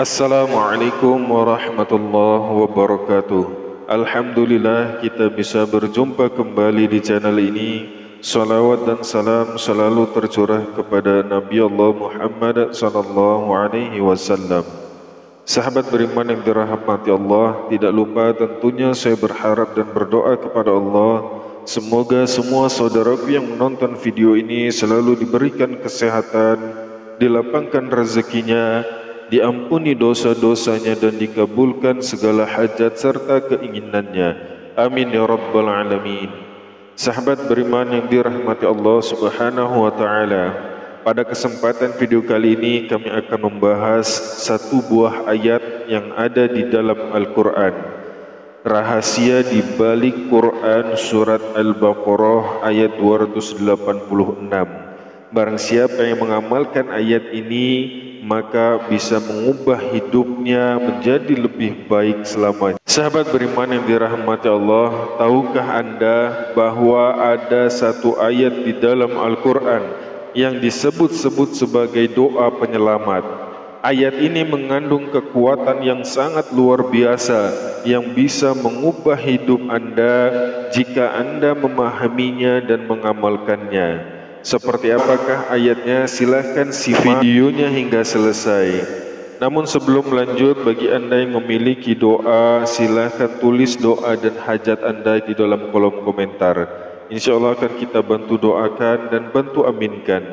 Assalamualaikum warahmatullahi wabarakatuh. Alhamdulillah kita bisa berjumpa kembali di channel ini. Salawat dan salam selalu tercurah kepada Nabi Allah Muhammad sallallahu alaihi wasallam. Sahabat beriman yang dirahmati Allah, tidak lupa tentunya saya berharap dan berdoa kepada Allah, semoga semua saudaraku yang menonton video ini selalu diberikan kesehatan, dilapangkan rezekinya, diampuni dosa-dosanya dan dikabulkan segala hajat serta keinginannya. Amin ya rabbal alamin. Sahabat beriman yang dirahmati Allah Subhanahu wa taala, pada kesempatan video kali ini kami akan membahas satu buah ayat yang ada di dalam Al-Qur'an. Rahasia di balik Quran surat Al-Baqarah ayat 286. Barang siapa yang mengamalkan ayat ini, maka bisa mengubah hidupnya menjadi lebih baik selamanya. Sahabat beriman yang dirahmati Allah, tahukah Anda bahwa ada satu ayat di dalam Al-Quran yang disebut-sebut sebagai doa penyelamat? Ayat ini mengandung kekuatan yang sangat luar biasa yang bisa mengubah hidup Anda jika Anda memahaminya dan mengamalkannya. Seperti apakah ayatnya? Silahkan simak videonya hingga selesai. Namun sebelum lanjut, bagi Anda yang memiliki doa, silahkan tulis doa dan hajat Anda di dalam kolom komentar. Insya Allah akan kita bantu doakan dan bantu aminkan.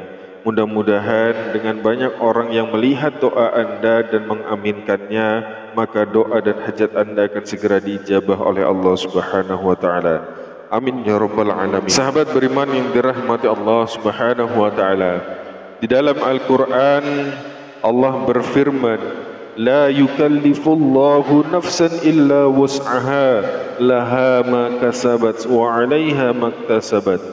Mudah-mudahan dengan banyak orang yang melihat doa Anda dan mengaminkannya, maka doa dan hajat Anda akan segera diijabah oleh Allah Subhanahu wa taala. Amin ya rabbal alamin. Sahabat beriman yang dirahmati Allah Subhanahu wa taala, di dalam Al-Qur'an Allah berfirman, la yukallifullahu nafsan illa wus'aha, laha ma kasabat wa 'alaiha maktasabat.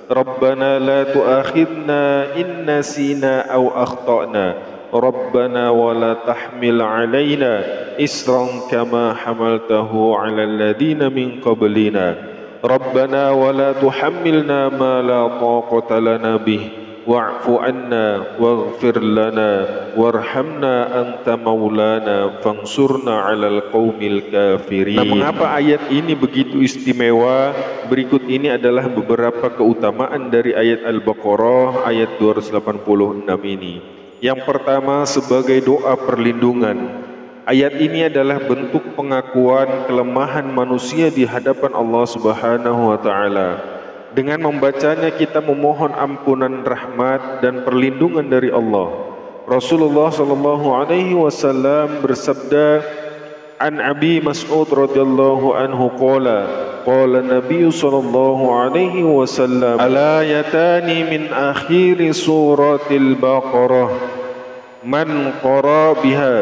Rabbana la tu'akhidna in nasina aw akhtana. Rabbana wa la tahmil 'alaina isran kama hamaltahu 'alal ladina min qablina. Rabbana wa la tuhammilna ma la taqata lana bih wa'fu anna waghfir lana warhamna anta maulana fansurna 'alal qaumil kafirin. Nah, mengapa ayat ini begitu istimewa? Berikut ini adalah beberapa keutamaan dari ayat Al-Baqarah ayat 286 ini. Yang pertama, sebagai doa perlindungan. Ayat ini adalah bentuk pengakuan kelemahan manusia di hadapan Allah Subhanahu wa taala. Dengan membacanya kita memohon ampunan, rahmat dan perlindungan dari Allah. Rasulullah sallallahu alaihi wasallam bersabda, "An Abi Mas'ud radhiyallahu anhu qala Nabi sallallahu alaihi wasallam, alayatani min akhir suratil Baqarah man qara biha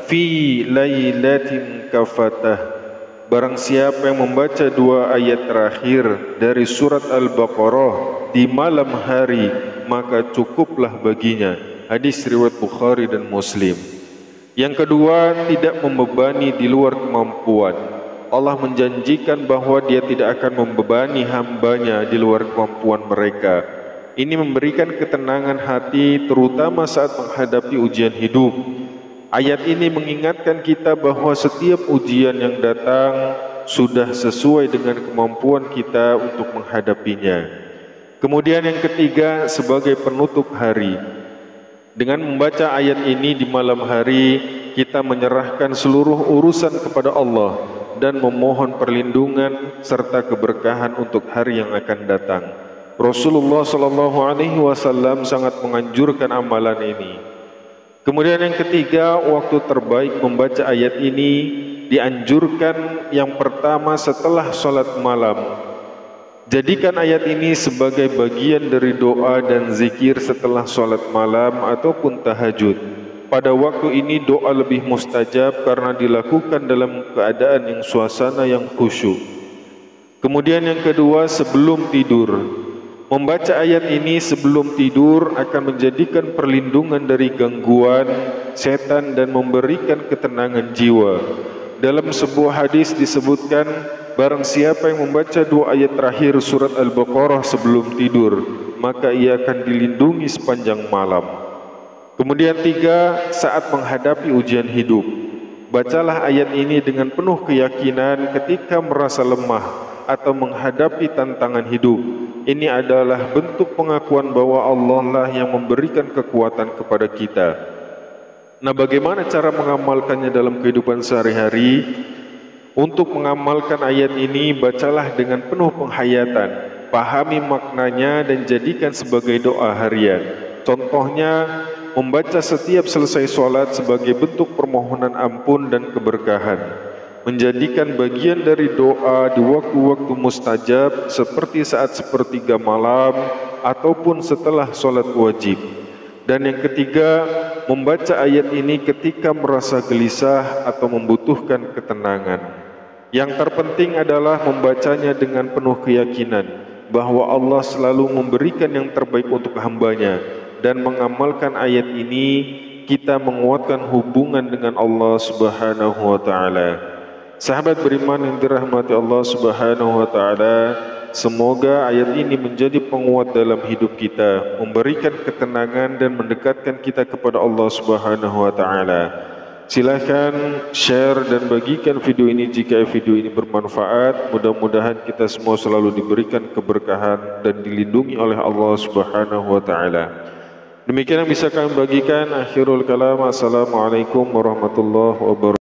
fi lailatin kafatah." Barang siapa yang membaca dua ayat terakhir dari surat Al-Baqarah di malam hari, maka cukuplah baginya. Hadis riwayat Bukhari dan Muslim. Yang kedua, tidak membebani di luar kemampuan. Allah menjanjikan bahwa Dia tidak akan membebani hambanya di luar kemampuan mereka. Ini memberikan ketenangan hati, terutama saat menghadapi ujian hidup. Ayat ini mengingatkan kita bahwa setiap ujian yang datang sudah sesuai dengan kemampuan kita untuk menghadapinya. Kemudian yang ketiga, sebagai penutup hari. Dengan membaca ayat ini di malam hari, kita menyerahkan seluruh urusan kepada Allah dan memohon perlindungan serta keberkahan untuk hari yang akan datang. Rasulullah SAW sangat menganjurkan amalan ini. Kemudian yang ketiga, waktu terbaik membaca ayat ini dianjurkan yang pertama setelah sholat malam. Jadikan ayat ini sebagai bagian dari doa dan zikir setelah sholat malam ataupun tahajud. Pada waktu ini doa lebih mustajab karena dilakukan dalam keadaan yang suasana yang khusyuk. Kemudian yang kedua, sebelum tidur. Membaca ayat ini sebelum tidur akan menjadikan perlindungan dari gangguan setan dan memberikan ketenangan jiwa. Dalam sebuah hadis disebutkan, barang siapa yang membaca dua ayat terakhir surat Al-Baqarah sebelum tidur, maka ia akan dilindungi sepanjang malam. Kemudian 3, saat menghadapi ujian hidup. Bacalah ayat ini dengan penuh keyakinan ketika merasa lemah atau menghadapi tantangan hidup. Ini adalah bentuk pengakuan bahwa Allah lah yang memberikan kekuatan kepada kita. Nah, bagaimana cara mengamalkannya dalam kehidupan sehari-hari? Untuk mengamalkan ayat ini, bacalah dengan penuh penghayatan, pahami maknanya dan jadikan sebagai doa harian. Contohnya, membaca setiap selesai sholat sebagai bentuk permohonan ampun dan keberkahan. Menjadikan bagian dari doa di waktu-waktu mustajab seperti saat sepertiga malam ataupun setelah sholat wajib. Dan yang ketiga, membaca ayat ini ketika merasa gelisah atau membutuhkan ketenangan. Yang terpenting adalah membacanya dengan penuh keyakinan bahwa Allah selalu memberikan yang terbaik untuk hambanya. Dan mengamalkan ayat ini, kita menguatkan hubungan dengan Allah Subhanahu wa ta'ala. Sahabat beriman yang dirahmati Allah Subhanahu wa ta'ala, semoga ayat ini menjadi penguat dalam hidup kita, memberikan ketenangan dan mendekatkan kita kepada Allah Subhanahu wa ta'ala. Silahkan share dan bagikan video ini jika video ini bermanfaat. Mudah-mudahan kita semua selalu diberikan keberkahan dan dilindungi oleh Allah Subhanahu wa ta'ala. Demikian yang bisa kami bagikan. Akhirul kalam. Assalamualaikum warahmatullahi wabarakatuh.